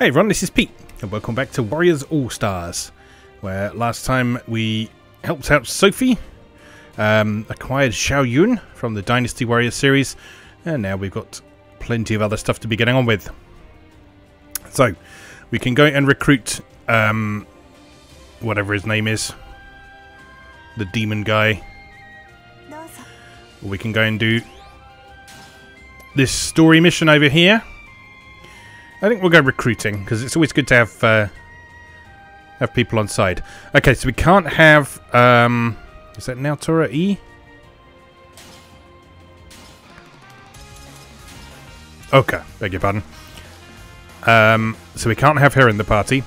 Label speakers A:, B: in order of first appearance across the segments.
A: Hey everyone, this is Pete, and welcome back to Warriors All-Stars, where last time we helped out Sophie, acquired Xiao Yun from the Dynasty Warriors series, and now we've got plenty of other stuff to be getting on with. So, we can go and recruit, whatever his name is, the demon guy. We can go and do this story mission over here. I think we'll go recruiting, because it's always good to have people on side. Okay, so we can't have... is that Naotora E? Okay, beg your pardon. So we can't have her in the party.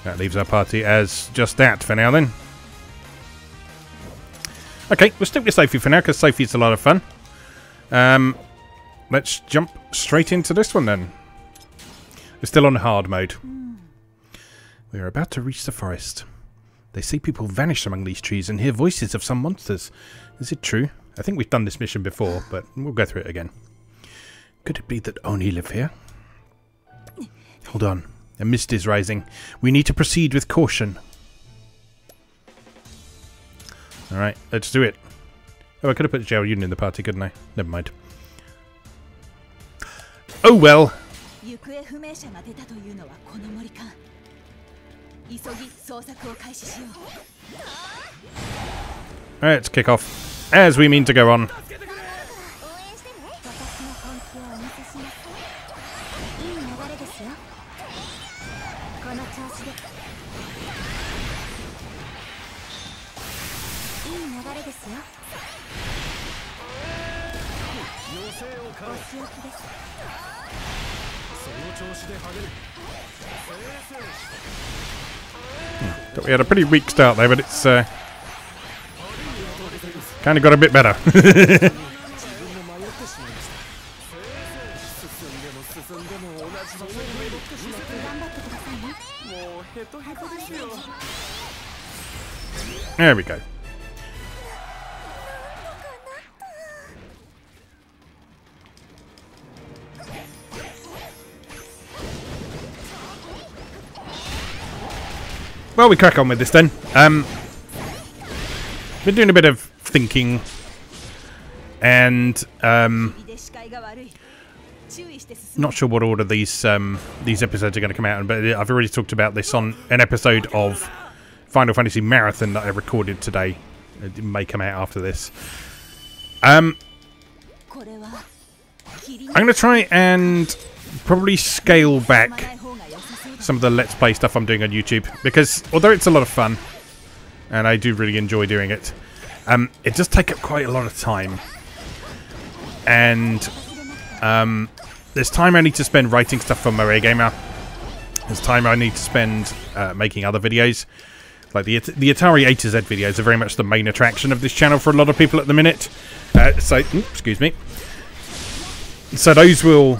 A: That leaves our party as just that for now then. Okay, we'll stick with Sophie for now, because Sophie's a lot of fun. Let's jump straight into this one then. We're still on hard mode. We are about to reach the forest. They say people vanish among these trees and hear voices of some monsters. Is it true? I think we've done this mission before, but we'll go through it again. Could it be that Oni live here? Hold on. A mist is rising. We need to proceed with caution. Alright, let's do it. Oh, I could have put Xiao Yun in the party, couldn't I? Never mind. Oh well. Alright, let's kick off as we mean to go on. We had a pretty weak start there, but it's kind of got a bit better. There we go. Well, we crack on with this then. Been doing a bit of thinking, and not sure what order these episodes are going to come out in, but I've already talked about this on an episode of Final Fantasy Marathon that I recorded today. It may come out after this. I'm going to try and probably scale back some of the Let's Play stuff I'm doing on YouTube, because although it's a lot of fun and I do really enjoy doing it, it does take up quite a lot of time, and there's time I need to spend writing stuff for Moe Gamer. There's time I need to spend making other videos, like the Atari A to Z videos are very much the main attraction of this channel for a lot of people at the minute. Excuse me. So those will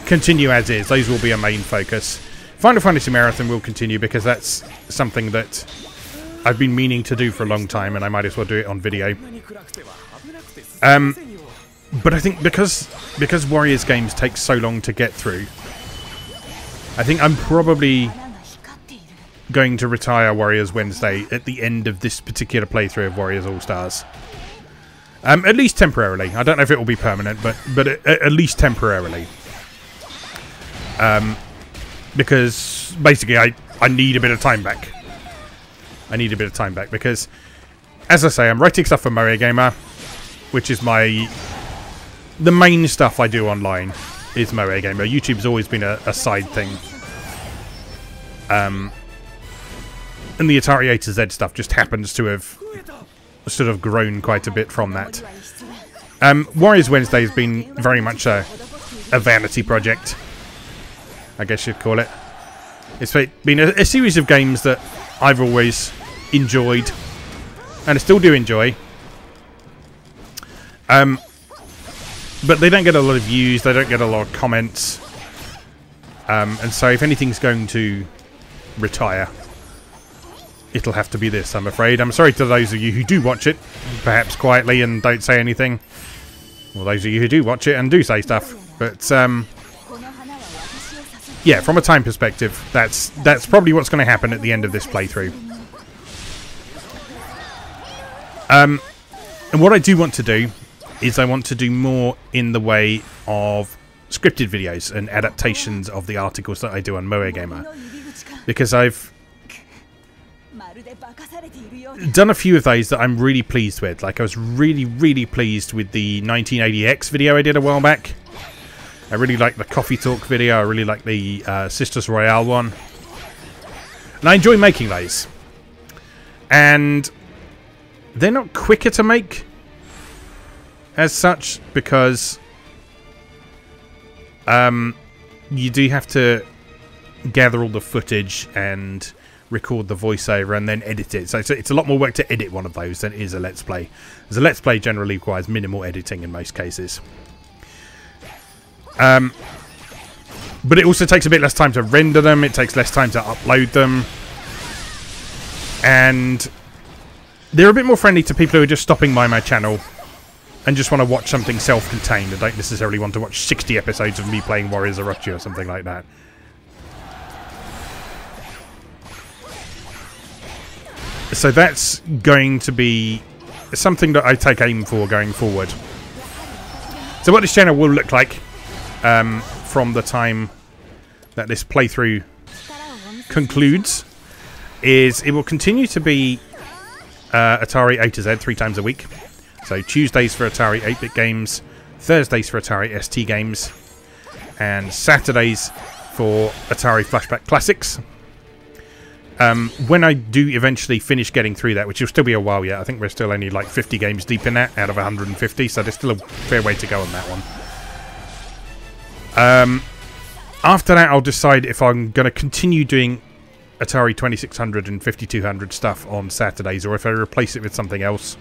A: continue as is. Those will be a main focus. Final Fantasy Marathon will continue because that's something that I've been meaning to do for a long time, and I might as well do it on video. But I think because Warriors games take so long to get through, I think I'm probably going to retire Warriors Wednesday at the end of this particular playthrough of Warriors All-Stars. At least temporarily. I don't know if it will be permanent, but at least temporarily. Because basically I need a bit of time back. I need a bit of time back because, as I say, I'm writing stuff for Moe Gamer, which is the main stuff I do online is Moe Gamer. YouTube's always been a side thing. And the Atari A to Z stuff just happens to have sort of grown quite a bit from that. Warriors Wednesday has been very much a vanity project, I guess you'd call it. It's been a series of games that I've always enjoyed, and I still do enjoy. But they don't get a lot of views, they don't get a lot of comments. And so if anything's going to retire, it'll have to be this, I'm afraid. I'm sorry to those of you who do watch it, perhaps quietly, and don't say anything. Well, those of you who do watch it and do say stuff. But yeah, from a time perspective, that's probably what's going to happen at the end of this playthrough. And what I do want to do is I want to do more in the way of scripted videos and adaptations of the articles that I do on Moe Gamer, because I've done a few of those that I'm really pleased with. Like, I was really pleased with the 1980X video I did a while back. I really like the Coffee Talk video. I really like the Sisters Royale one. And I enjoy making those. And they're not quicker to make as such, because you do have to gather all the footage and record the voiceover and then edit it. So it's a lot more work to edit one of those than it is a Let's Play. As a Let's Play generally requires minimal editing in most cases. But it also takes a bit less time to render them. It takes less time to upload them. And they're a bit more friendly to people who are just stopping by my channel and just want to watch something self-contained and don't necessarily want to watch 60 episodes of me playing Warriors Orochi or something like that. So that's going to be something that I take aim for going forward. So what this channel will look like from the time that this playthrough concludes is it will continue to be Atari A to Z 3 times a week. So Tuesdays for Atari 8-bit games, Thursdays for Atari ST games, and Saturdays for Atari Flashback Classics. When I do eventually finish getting through that, which will still be a while yet, I think we're still only like 50 games deep in that out of 150, so there's still a fair way to go on that one. After that, I'll decide if I'm going to continue doing Atari 2600 and 5200 stuff on Saturdays, or if I replace it with something else.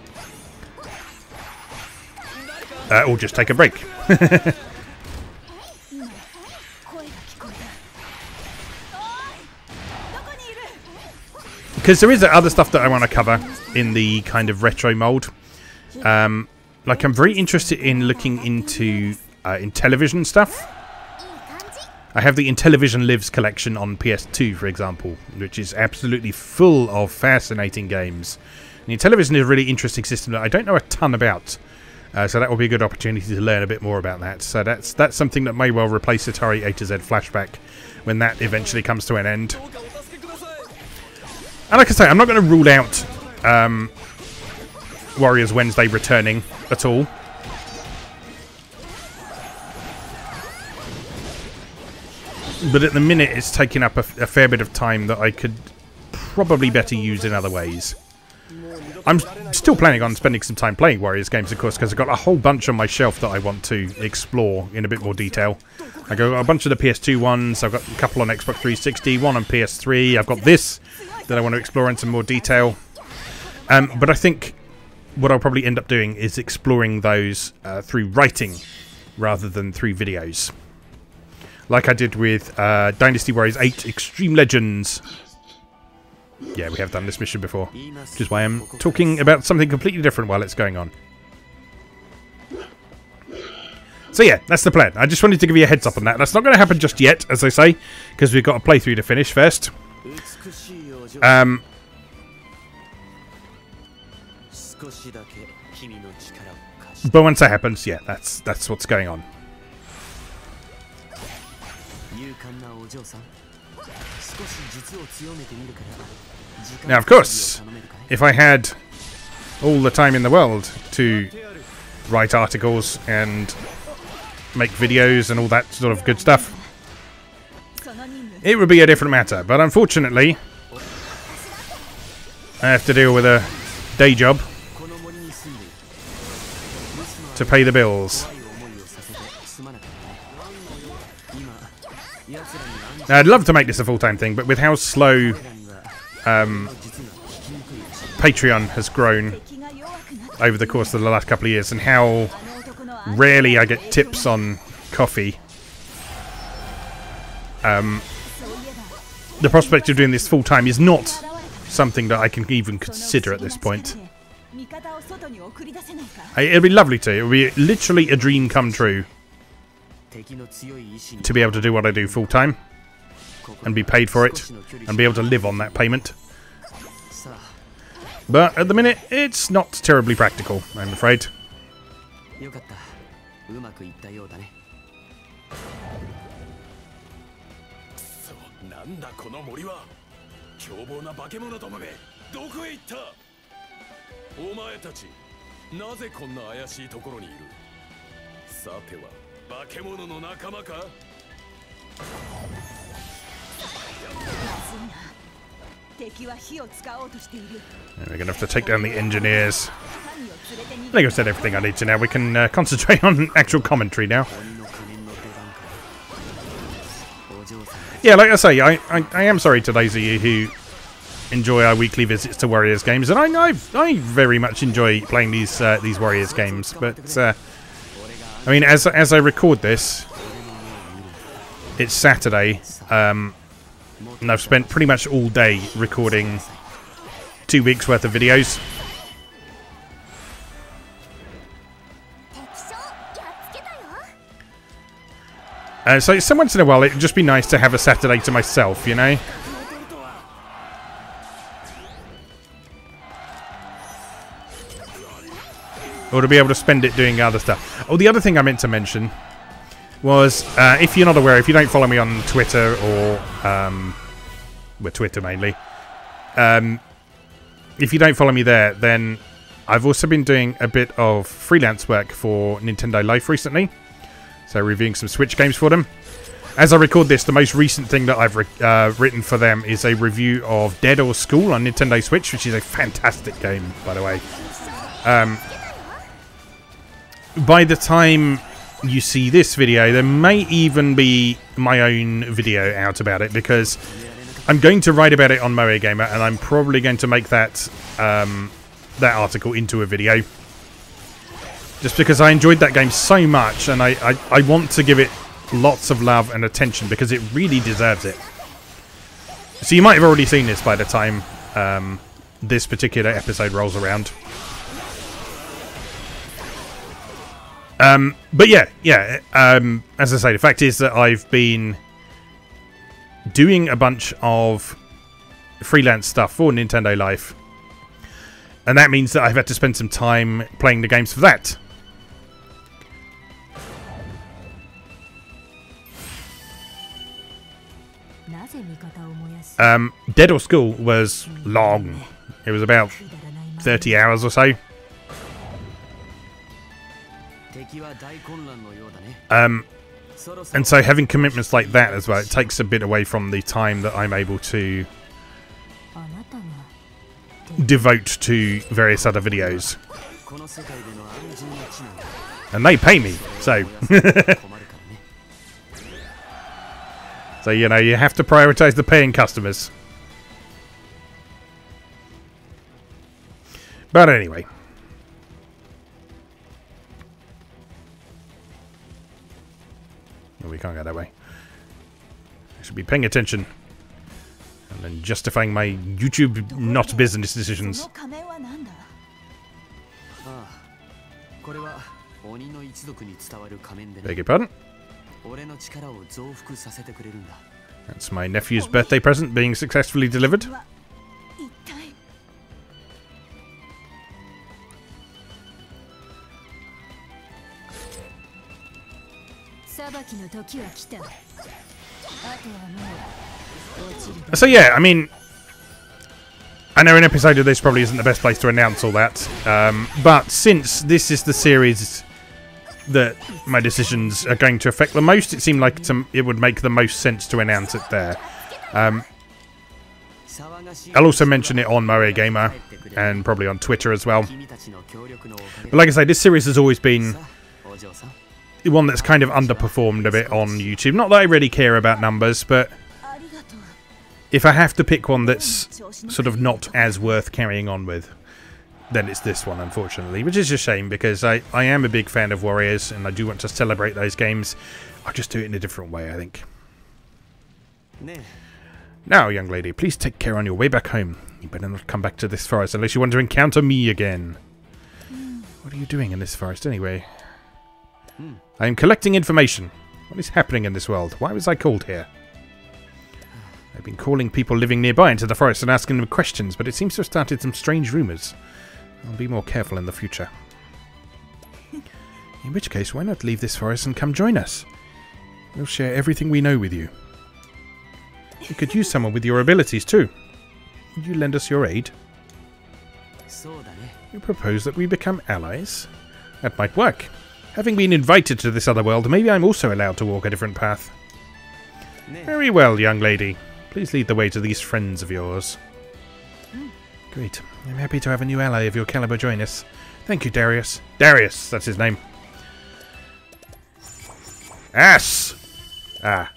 A: Or just take a break. Because there is other stuff that I want to cover in the kind of retro mold. Like, I'm very interested in looking into Intellivision stuff. I have the Intellivision Lives collection on PS2, for example, which is absolutely full of fascinating games. And Intellivision is a really interesting system that I don't know a ton about. So that will be a good opportunity to learn a bit more about that. So that's something that may well replace Atari A to Z Flashback when that eventually comes to an end. And like I say, I'm not going to rule out Warriors Wednesday returning at all. But at the minute, it's taking up a fair bit of time that I could probably better use in other ways. I'm still planning on spending some time playing Warriors games, of course, because I've got a whole bunch on my shelf that I want to explore in a bit more detail. I've got a bunch of the PS2 ones, I've got a couple on Xbox 360, one on PS3, I've got this that I want to explore in some more detail. But I think what I'll probably end up doing is exploring those through writing rather than through videos. Like I did with Dynasty Warriors 8 Extreme Legends. Yeah, we have done this mission before, which is why I'm talking about something completely different while it's going on. So yeah, that's the plan. I just wanted to give you a heads up on that. That's not going to happen just yet, as I say, because we've got a playthrough to finish first. But once that happens, yeah, that's what's going on. Now, of course, if I had all the time in the world to write articles and make videos and all that sort of good stuff, it would be a different matter. But unfortunately, I have to deal with a day job to pay the bills. Now, I'd love to make this a full-time thing, but with how slow Patreon has grown over the course of the last couple of years, and how rarely I get tips on coffee, the prospect of doing this full-time is not something that I can even consider at this point. It'd be lovely to. It would be literally a dream come true to be able to do what I do full-time. and be paid for it and be able to live on that payment. But at the minute, it's not terribly practical, I'm afraid. And we're going to have to take down the engineers. I think I've said everything I need to now. We can concentrate on actual commentary now. Yeah, like I say, I am sorry to those of you who enjoy our weekly visits to Warriors games, and I very much enjoy playing these Warriors games. But I mean, as I record this, it's Saturday, and I've spent pretty much all day recording 2 weeks worth of videos. So some once in a while, it'd just be nice to have a Saturday to myself, you know? Or to be able to spend it doing other stuff. Oh, the other thing I meant to mention was, if you're not aware, if you don't follow me on Twitter or, well, Twitter mainly, if you don't follow me there, then I've also been doing a bit of freelance work for Nintendo Life recently. So reviewing some Switch games for them. As I record this, the most recent thing that I've written for them is a review of Dead or School on Nintendo Switch, which is a fantastic game, by the way. By the time you see this video, there may even be my own video out about it, because I'm going to write about it on Moe Gamer, and I'm probably going to make that that article into a video. Just because I enjoyed that game so much, and I want to give it lots of love and attention, because it really deserves it. So you might have already seen this by the time this particular episode rolls around. But yeah, as I say, the fact is that I've been doing a bunch of freelance stuff for Nintendo Life, and that means that I've had to spend some time playing the games for that. Dead or School was long. It was about 30 hours or so. And so having commitments like that as well, it takes a bit away from the time that I'm able to devote to various other videos. And they pay me, so... So, you know, you have to prioritize the paying customers. But anyway. Oh, we can't go that way. I should be paying attention. And then justifying my YouTube not business decisions. Beg your pardon? That's my nephew's birthday present being successfully delivered. So yeah, I mean, I know an episode of this probably isn't the best place to announce all that, but since this is the series that my decisions are going to affect the most, it seemed like it would make the most sense to announce it there. I'll also mention it on Moe Gamer and probably on Twitter as well. But like I say, this series has always been one that's kind of underperformed a bit on YouTube. Not that I really care about numbers, but if I have to pick one that's sort of not as worth carrying on with, then it's this one, unfortunately, which is a shame, because I am a big fan of Warriors and I do want to celebrate those games. I'll just do it in a different way, I think. Now, young lady, please take care on your way back home. You better not come back to this forest unless you want to encounter me again. What are you doing in this forest, anyway? I am collecting information. What is happening in this world? Why was I called here? I've been calling people living nearby into the forest and asking them questions, but it seems to have started some strange rumours. I'll be more careful in the future. In which case, why not leave this forest and come join us? We'll share everything we know with you. We could use someone with your abilities too. Would you lend us your aid? You propose that we become allies? That might work. Having been invited to this other world, maybe I'm also allowed to walk a different path. Very well, young lady. Please lead the way to these friends of yours. Great. I'm happy to have a new ally of your caliber join us. Thank you, Darius. Darius, that's his name. Ass! Ah.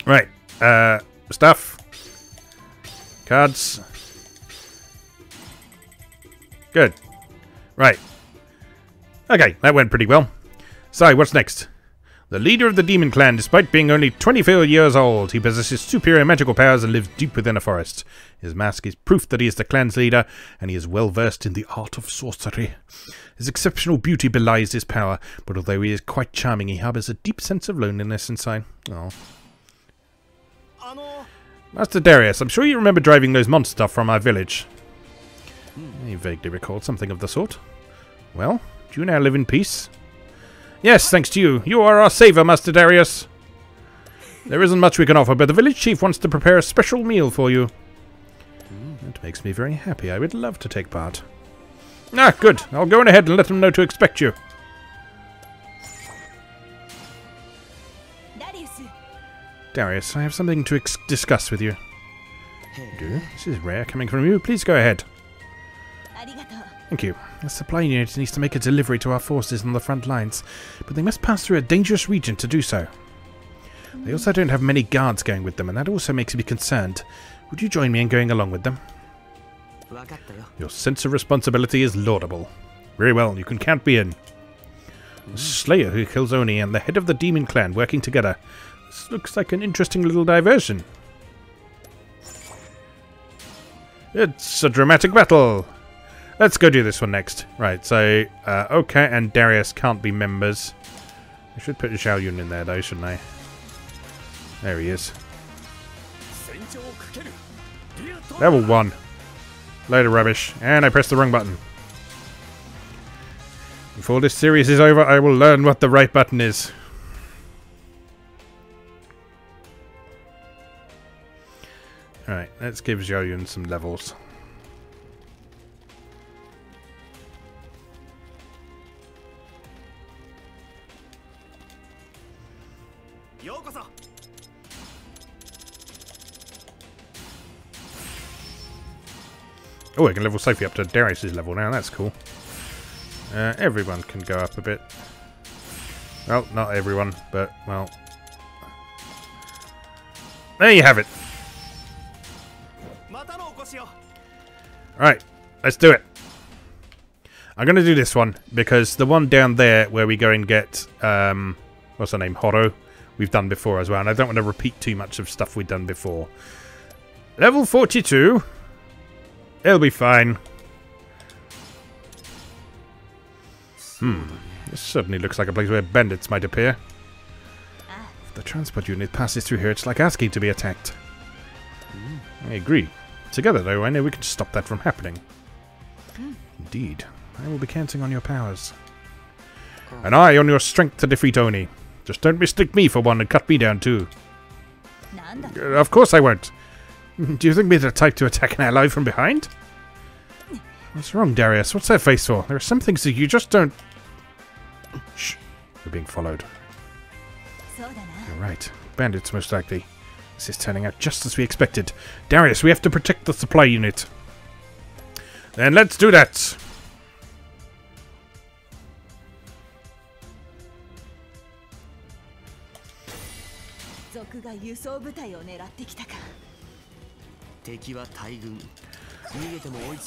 A: Right. Stuff. Cards. Good. Right. Okay, that went pretty well. So, what's next? The leader of the demon clan, despite being only 24 years old, he possesses superior magical powers and lives deep within a forest. His mask is proof that he is the clan's leader, and he is well versed in the art of sorcery. His exceptional beauty belies his power, but although he is quite charming, he harbours a deep sense of loneliness inside. Oh. Master Darius, I'm sure you remember driving those monster stuff from our village. He vaguely recalled something of the sort. Well, do you now live in peace? Yes, thanks to you. You are our savior, Master Darius. There isn't much we can offer, but the village chief wants to prepare a special meal for you. That makes me very happy. I would love to take part. Ah, good. I'll go on ahead and let them know to expect you. Darius, I have something to discuss with you. Do? This is rare coming from you. Please go ahead. Thank you. The supply unit needs to make a delivery to our forces on the front lines, but they must pass through a dangerous region to do so. They also don't have many guards going with them, and that also makes me concerned. Would you join me in going along with them? Your sense of responsibility is laudable. Very well, you can count me in. The Slayer who kills Oni and the head of the demon clan working together. This looks like an interesting little diversion. It's a dramatic battle. Let's go do this one next. Right, so Oka and Darius can't be members. I should put Xiao Yun in there though, shouldn't I? There he is. Level 1. Load of rubbish. And I pressed the wrong button. Before this series is over, I will learn what the right button is. Alright, let's give Xiao Yun some levels. Oh, I can level Sophie up to Darius' level now. That's cool. Everyone can go up a bit. Well, not everyone, but, well. There you have it. Right, let's do it. I'm going to do this one, because the one down there where we go and get, what's her name, Horo, we've done before as well, and I don't want to repeat too much of stuff we've done before. Level 42. It'll be fine. This certainly looks like a place where bandits might appear. If the transport unit passes through here, it's like asking to be attacked. I agree. Together, though, I know we can stop that from happening. Indeed. I will be counting on your powers. An eye on your strength to defeat Oni. Just don't mistake me for one and cut me down, too. Of course I won't. Do you think we're the type to attack an ally from behind? What's wrong, Darius? What's that face for? There are some things that you just don't... Shh. We're being followed. You're right. Bandits, most likely. This is turning out just as we expected. Darius, we have to protect the supply unit. Then let's do that.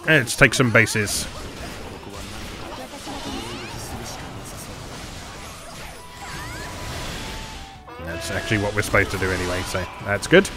A: Let's take some bases. That's actually what we're supposed to do anyway, so that's good.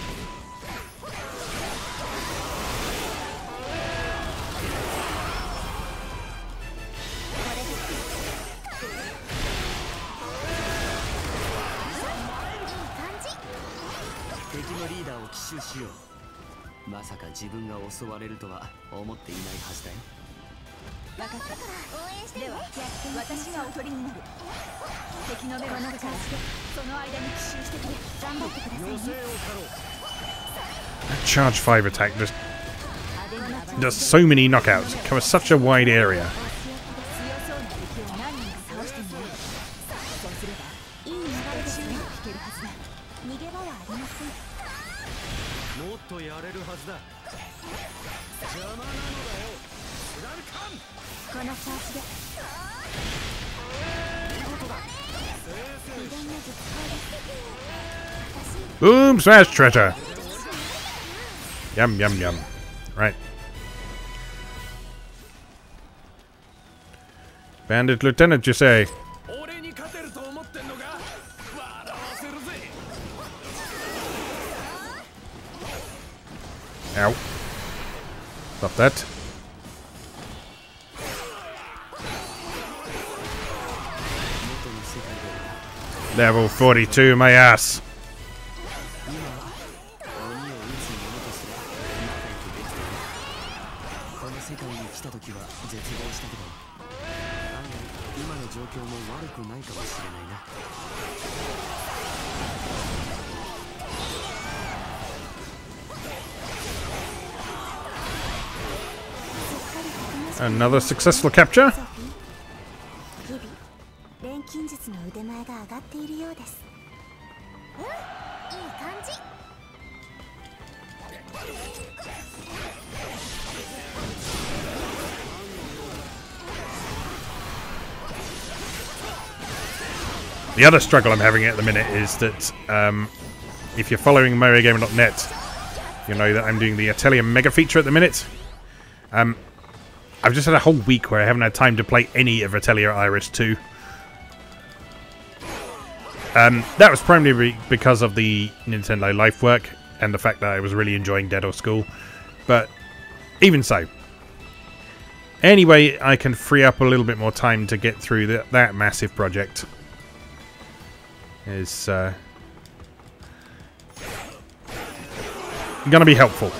A: That charge 5 attack just does so many knockouts. It covers such a wide area. Boom! Smash treasure! Yum, yum, yum. Right. Bandit Lieutenant, you say? Ow. Stop that. Level 42, my ass. Another successful capture. The other struggle I'm having at the minute is that if you're following MarioGamer.net, you know that I'm doing the Atelier Mega feature at the minute. I've just had a whole week where I haven't had time to play any of Atelier Iris 2. That was primarily because of the Nintendo Life work and the fact that I was really enjoying Dead or School. But even so. Anyway, I can free up a little bit more time to get through that massive project. Is gonna be helpful.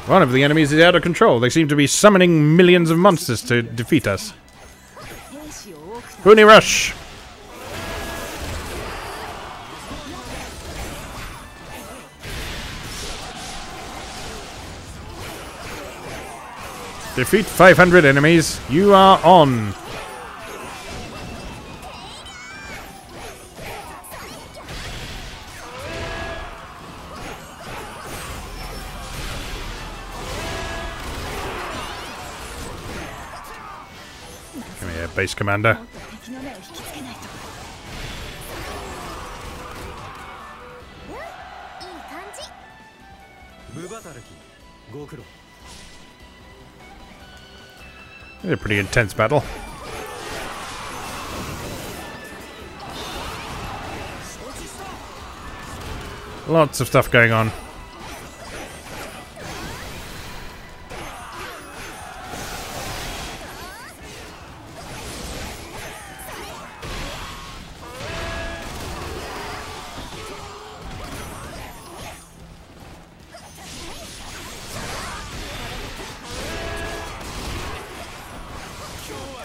A: One of the enemies is out of control. They seem to be summoning millions of monsters to defeat us. Pony Rush! Defeat 500 enemies. You are on. Come here, base commander. It's a pretty intense battle. Lots of stuff going on.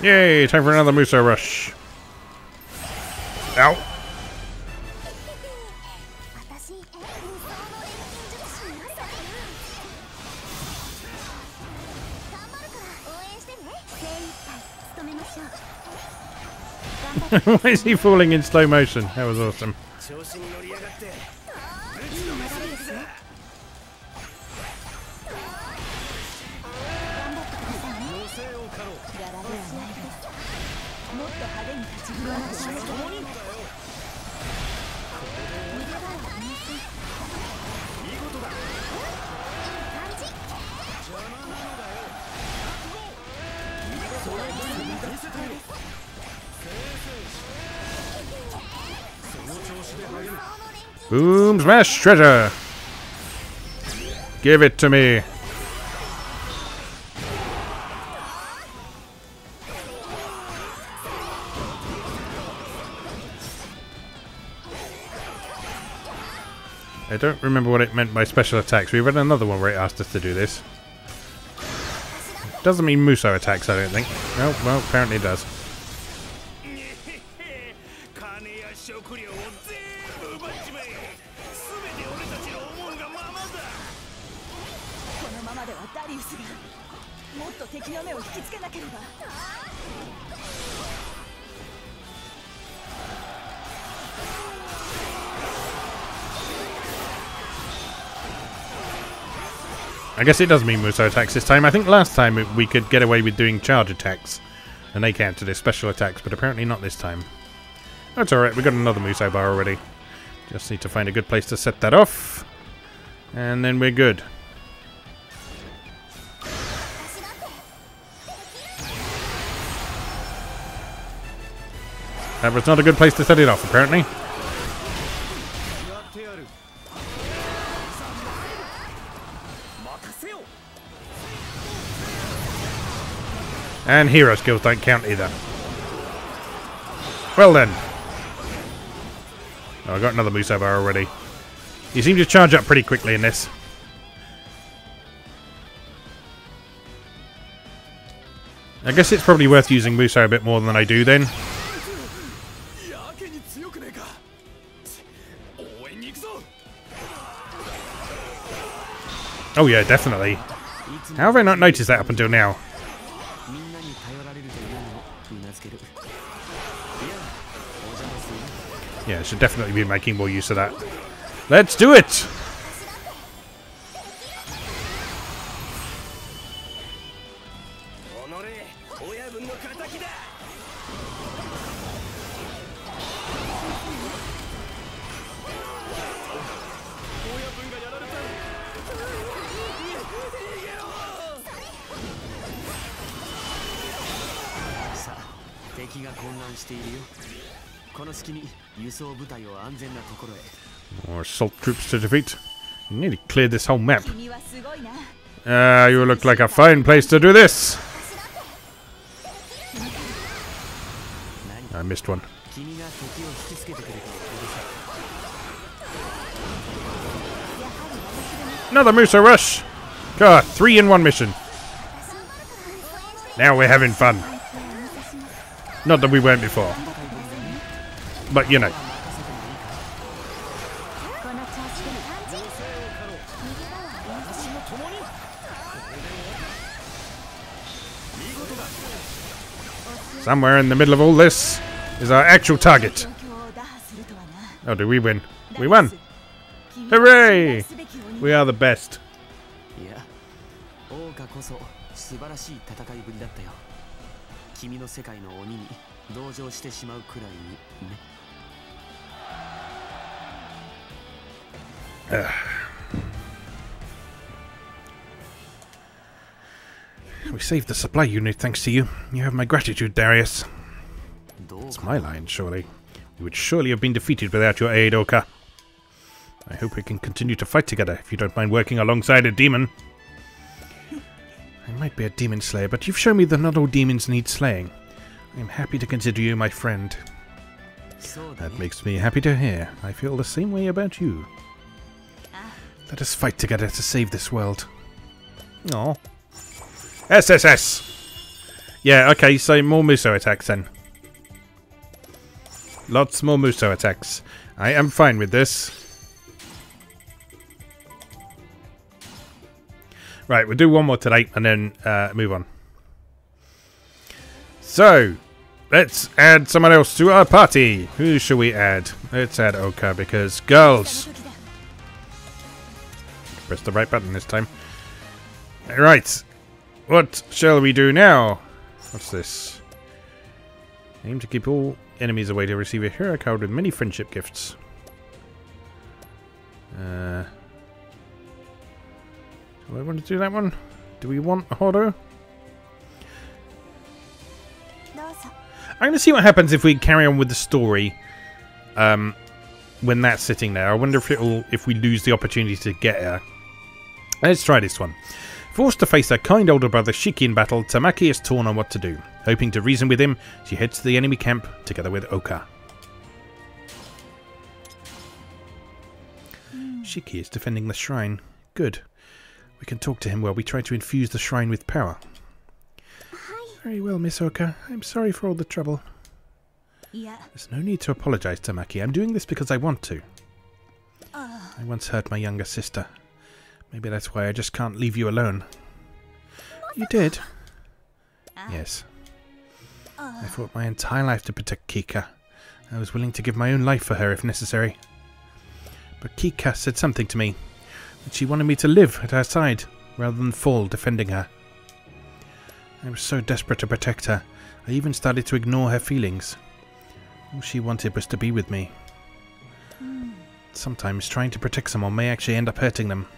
A: Yay, time for another Musou rush. Ow. Why is he falling in slow motion? That was awesome. Boom, smash, treasure! Give it to me. I don't remember what it meant by special attacks. We read another one where it asked us to do this. Doesn't mean Musou attacks, I don't think. Oh, well, apparently it does. I guess it does mean Musou attacks this time. I think last time we could get away with doing charge attacks, and they counted as special attacks, but apparently not this time. That's alright, we got another Musou bar already. Just need to find a good place to set that off, and then we're good. That was not a good place to set it off, apparently. And hero skills don't count either. Well then. Oh, I got another Musou bar already. You seem to charge up pretty quickly in this. I guess it's probably worth using Musou a bit more than I do then. Oh yeah, definitely. How have I not noticed that up until now? Yeah, I should definitely be making more use of that. Let's do it! More assault troops to defeat. You nearly cleared this whole map. You look like a fine place to do this. I missed one. Another Musou rush. God, 3 in 1 mission. Now we're having fun. Not that we weren't before. But, you know. Somewhere in the middle of all this is our actual target. Oh, did we win? We won! Hooray! We are the best. We saved the supply unit thanks to you. You have my gratitude, Darius. It's my line, surely. We would surely have been defeated without your aid, Oka. I hope we can continue to fight together, if you don't mind working alongside a demon. I might be a demon slayer, but you've shown me that not all demons need slaying. I am happy to consider you my friend. That makes me happy to hear. I feel the same way about you. Let us fight together to save this world. Aww. SSS! Yeah, okay, so more Musou attacks then. Lots more Musou attacks. I am fine with this. Right, we'll do one more today and then move on. So, let's add someone else to our party. Who shall we add? Let's add Oka because girls. Press the right button this time. Right. What shall we do now? What's this? Aim to keep all enemies away to receive a hero card with many friendship gifts. Do I want to do that one? Do we want a Horo? I'm going to see what happens if we carry on with the story when that's sitting there. I wonder if we lose the opportunity to get her. Let's try this one. Forced to face her kind older brother Shiki in battle, Tamaki is torn on what to do. Hoping to reason with him, she heads to the enemy camp together with Oka. Shiki is defending the shrine. Good. We can talk to him while we try to infuse the shrine with power. Very well, Miss Oka. I'm sorry for all the trouble. There's no need to apologize, Tamaki. I'm doing this because I want to. I once hurt my younger sister. Maybe that's why I just can't leave you alone. You did? Yes. I fought my entire life to protect Kika. I was willing to give my own life for her if necessary. But Kika said something to me. That she wanted me to live at her side, rather than fall defending her. I was so desperate to protect her, I even started to ignore her feelings. All she wanted was to be with me. Sometimes trying to protect someone may actually end up hurting them.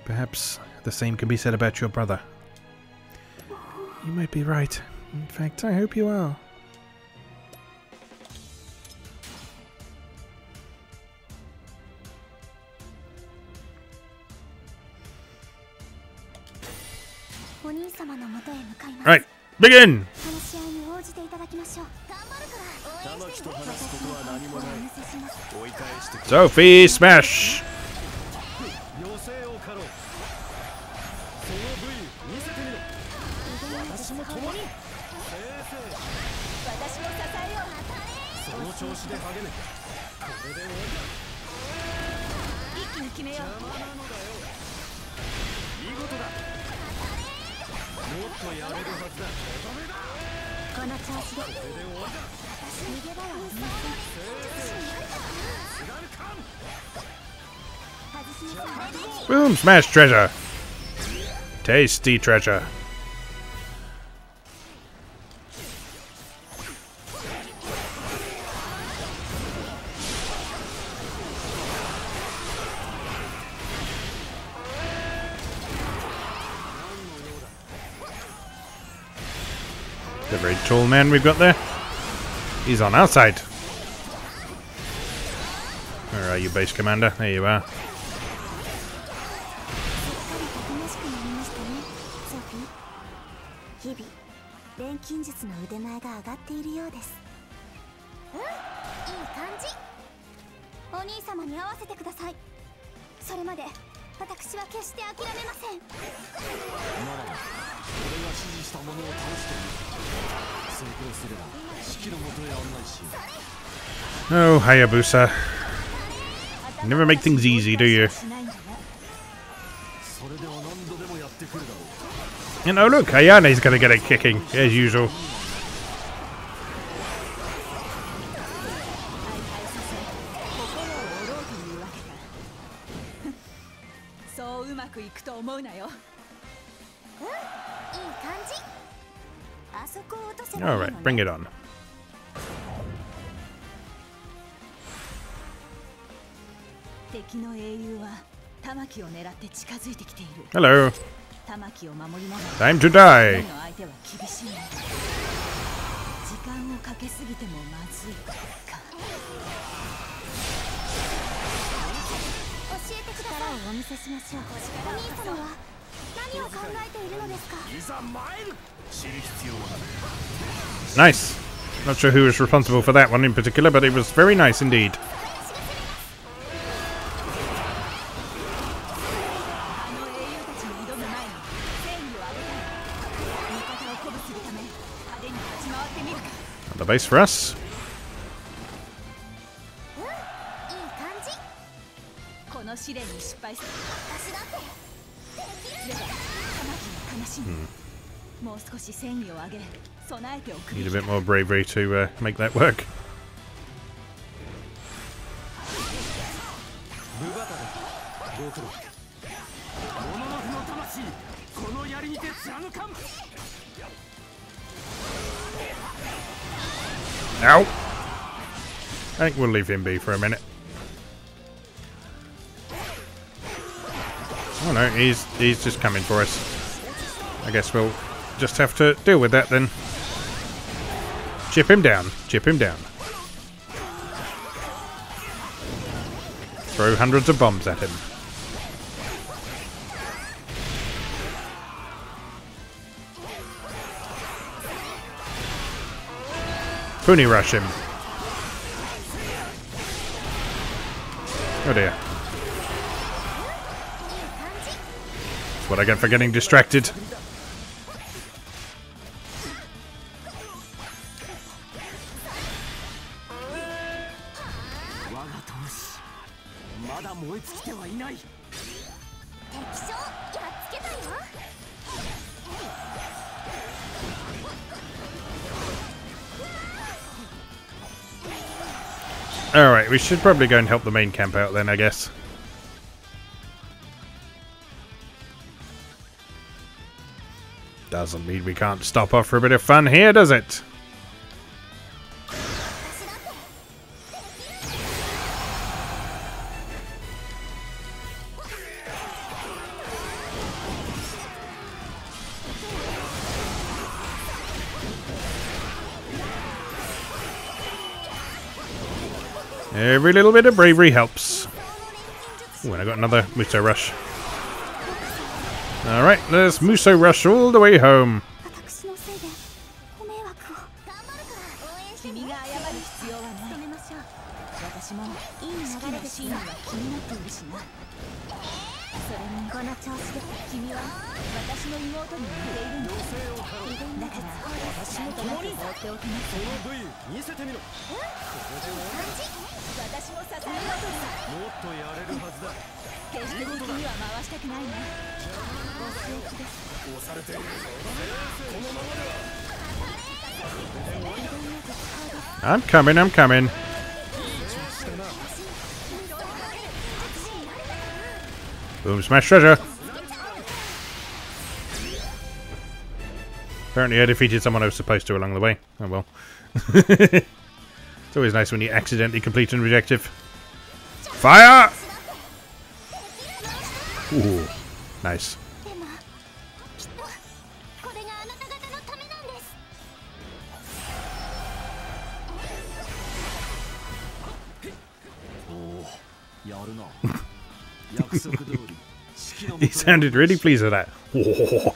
A: Perhaps the same can be said about your brother. You might be right. In fact, I hope you are. Right, begin! Sophie, smash! Boom! Smash treasure! Tasty treasure! The very tall man we've got there. He's on our side. Where are you, base commander? There you are. Oh, Hayabusa. You never make things easy, do you? And oh look, Ayane's gonna get a kicking, as usual. Alright, bring it on. Hello. Time to die. Nice. Not sure who was responsible for that one in particular, but it was very nice indeed. The base for us. Need a bit more bravery to make that work. Ow! I think we'll leave him be for a minute. Oh no, he's just coming for us. I guess we'll just have to deal with that then. Chip him down. Chip him down. Throw hundreds of bombs at him. Puni rush him. Oh dear. what I get for getting distracted. Alright, we should probably go and help the main camp out then, I guess. Doesn't mean we can't stop off for a bit of fun here, does it? Every little bit of bravery helps. Ooh, and I got another Musou rush. Alright, let's Musou rush all the way home. I'm coming, I'm coming. Boom, smash treasure. Apparently I defeated someone I was supposed to along the way. Oh well. It's always nice when you accidentally complete an objective. Fire! Ooh, nice. He sounded really pleased with that. Whoa.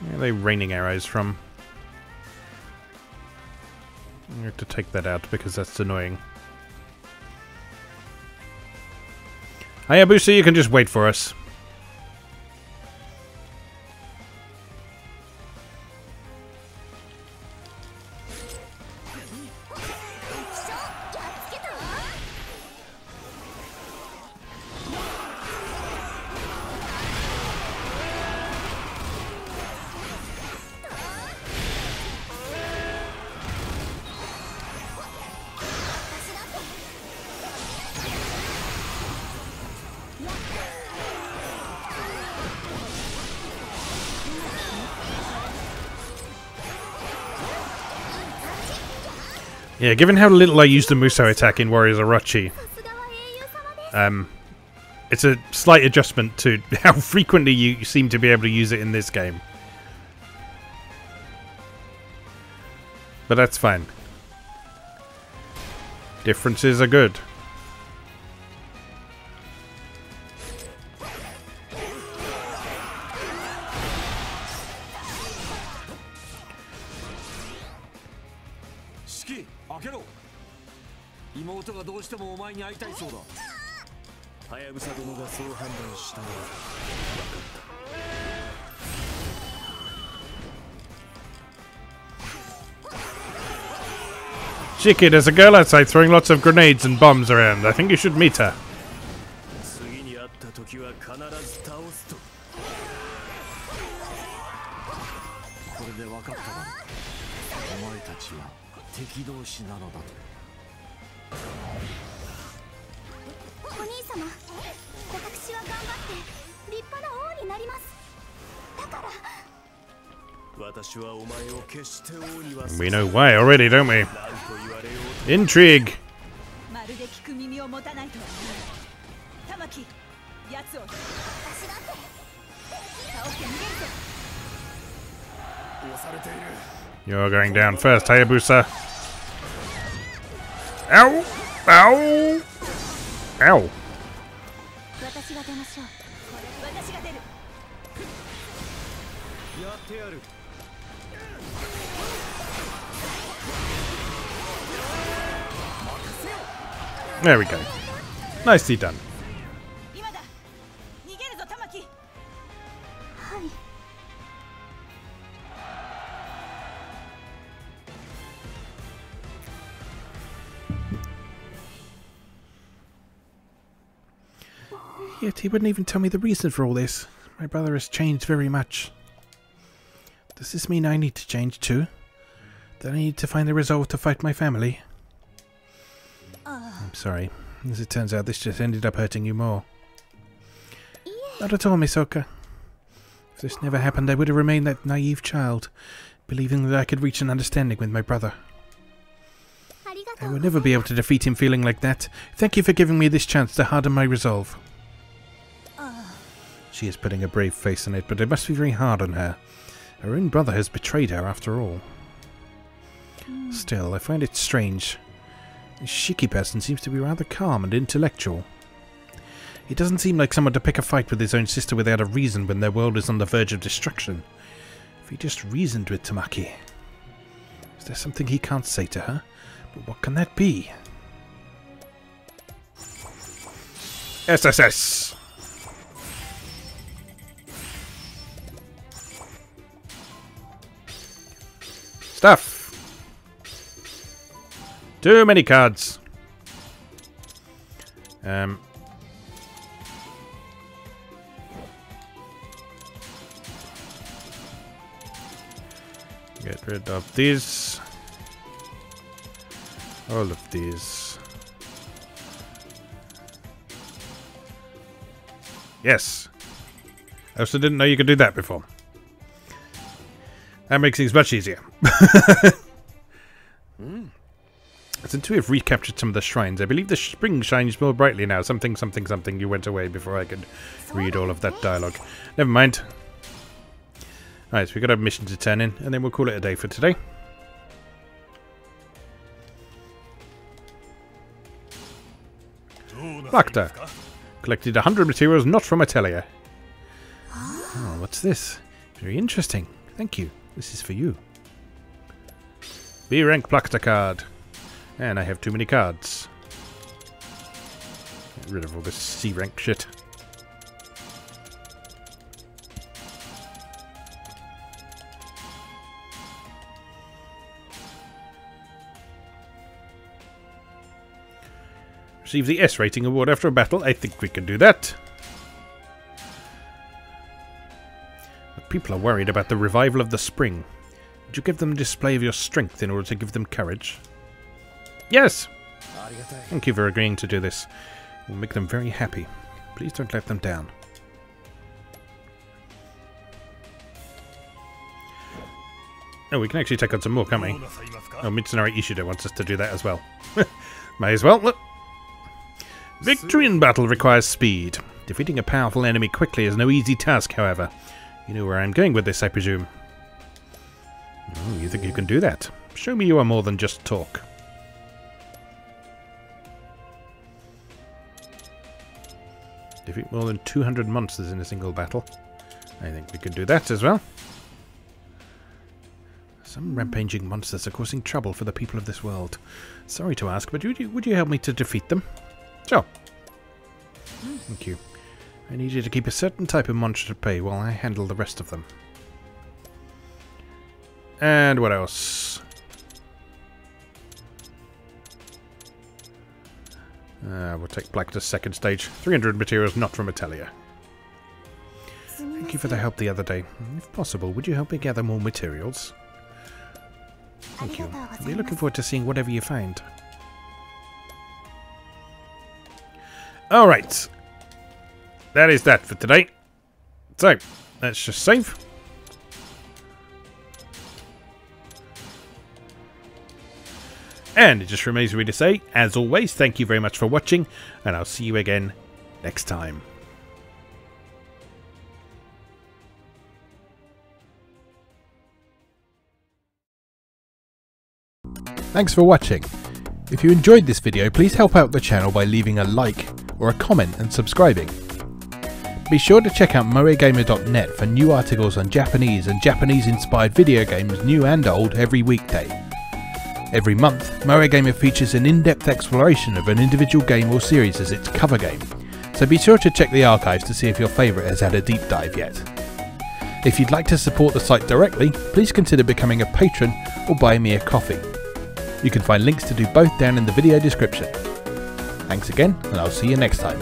A: Where are they raining arrows from? I have to take that out because that's annoying. Hayabusa, you can just wait for us. Yeah, given how little I use the Musou attack in Warriors Orochi, it's a slight adjustment to how frequently you seem to be able to use it in this game. But that's fine. Differences are good. Shiki, there's a girl outside throwing lots of grenades and bombs around. I think you should meet her. We know why already, don't we? Intrigue! You're going down first, Hayabusa. Ow! Ow! Ow! There we go. Nicely done. Yet he wouldn't even tell me the reason for all this. My brother has changed very much. Does this mean I need to change too? That I need to find the resolve to fight my family? I'm sorry. As it turns out, this just ended up hurting you more. Not at all, Misoka. If this never happened, I would have remained that naive child, believing that I could reach an understanding with my brother. I will never be able to defeat him feeling like that. Thank you for giving me this chance to harden my resolve. She is putting a brave face on it, but it must be very hard on her. Her own brother has betrayed her after all. Still, I find it strange. This Shiki person seems to be rather calm and intellectual. He doesn't seem like someone to pick a fight with his own sister without a reason when their world is on the verge of destruction. If he just reasoned with Tamaki. Is there something he can't say to her? But what can that be? SSS! Stuff! Too many cards. Get rid of these. All of these. Yes. I also didn't know you could do that before. That makes things much easier. Since we have recaptured some of the shrines, I believe the spring shines more brightly now. Something, something, something. You went away before I could read all of that dialogue. Never mind. Alright, so we've got a mission to turn in, and then we'll call it a day for today. Factor. Collected 100 materials not from Atelier. Oh, what's this? Very interesting. Thank you. This is for you. B rank Plakta card. And I have too many cards. Get rid of all this C rank shit. Receive the S rating award after a battle. I think we can do that. But people are worried about the revival of the spring. Would you give them a display of your strength in order to give them courage? Yes! Thank you for agreeing to do this. We'll make them very happy. Please don't let them down. Oh, we can actually take on some more, can't we? Oh, Mitsunari Ishida wants us to do that as well. May as well. Look. Victory in battle requires speed. Defeating a powerful enemy quickly is no easy task, however. You know where I'm going with this, I presume. Oh, you think you can do that? Show me you are more than just talk. Defeat more than 200 monsters in a single battle. I think we could do that as well. Some rampaging monsters are causing trouble for the people of this world. Sorry to ask, but would you help me to defeat them? Sure. Thank you. I need you to keep a certain type of monster at bay while I handle the rest of them. And what else? We'll take Black to second stage. 300 materials not from Atelier. Thank you for the help the other day. If possible, would you help me gather more materials? Thank you. I'll be looking forward to seeing whatever you find. Alright. That is that for today. So, let's just save. And it just remains for me to say, as always, thank you very much for watching, and I'll see you again next time.
B: Thanks for watching. If you enjoyed this video, please help out the channel by leaving a like or a comment and subscribing. Be sure to check out moegamer.net for new articles on Japanese and Japanese-inspired video games, new and old, every weekday. Every month, Moe Gamer features an in-depth exploration of an individual game or series as its cover game, so be sure to check the archives to see if your favourite has had a deep dive yet. If you'd like to support the site directly, please consider becoming a patron or buying me a coffee. You can find links to do both down in the video description. Thanks again, and I'll see you next time.